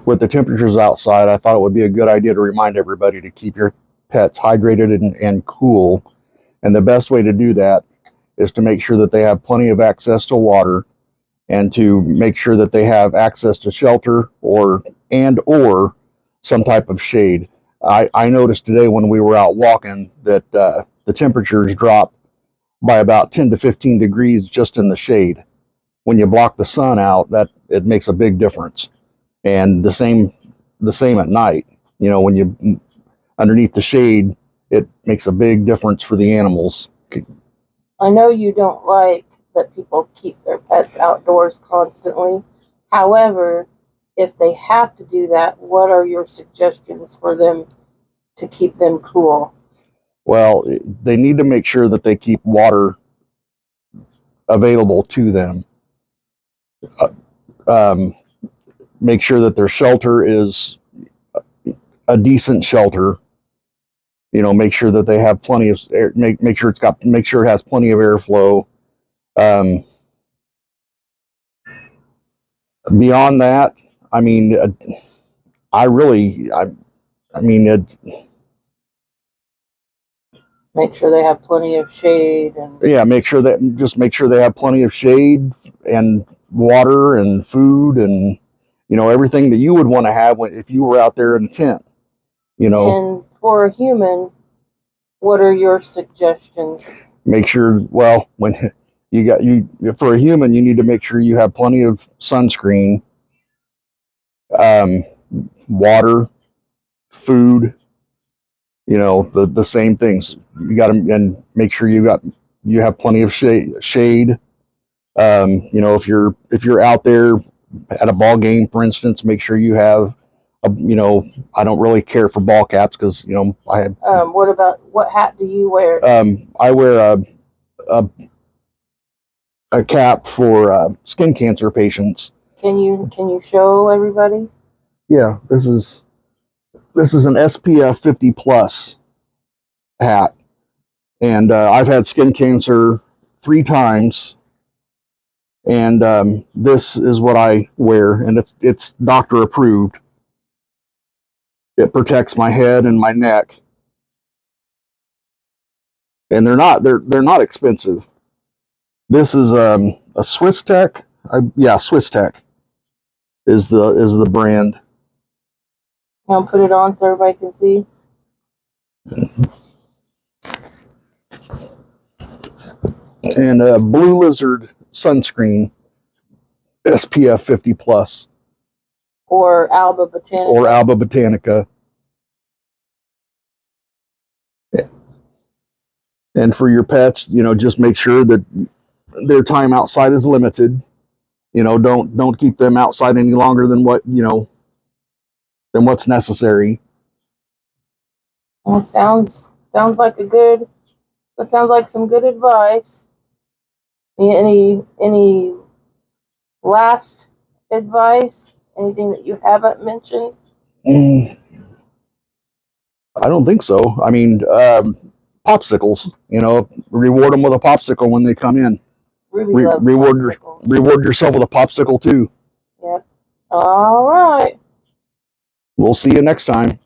with the temperatures outside, I thought it would be a good idea to remind everybody to keep your pets hydrated and cool. And the best way to do that is to make sure that they have plenty of access to water and to make sure that they have access to shelter or some type of shade. I noticed today when we were out walking that the temperatures drop by about 10 to 15 degrees just in the shade. When you block the sun out, that it makes a big difference. And the same at night. You know, when you underneath the shade, it makes a big difference for the animals. I know you don't like that people keep their pets outdoors constantly. However, if they have to do that, what are your suggestions for them to keep them cool? Well, they need to make sure that they keep water available to them. Um, make sure that their shelter is a decent shelter. You know, make sure that they have plenty of air. Make sure it has plenty of airflow. Beyond that, I mean, I mean, make sure they have plenty of shade and yeah, make sure they have plenty of shade and water and food and everything that you would want to have if you were out there in a tent. And for a human, what are your suggestions? Make sure, well, when for a human, you need to make sure you have plenty of sunscreen, water, food. The same things. You got to and make sure you have plenty of shade. If you're out there at a ball game, for instance, make sure you have I don't really care for ball caps because I have. What hat do you wear? I wear a cap for skin cancer patients. Can you show everybody? Yeah, this is an SPF 50 plus hat, and I've had skin cancer 3 times, and this is what I wear, and it's doctor approved. It protects my head and my neck, and they're not expensive. This is a Swiss Tech. Swiss Tech is the brand. I'll put it on so everybody can see. And Blue Lizard sunscreen, SPF 50 plus. Or Alba Botanica. Yeah. And for your pets, just make sure that their time outside is limited. Don't keep them outside any longer than what's necessary. Well, sounds like some good advice. Any last advice? Anything that you haven't mentioned? I don't think so. I mean, popsicles. Reward them with a popsicle when they come in. Reward yourself with a popsicle too. Yep. All right. We'll see you next time.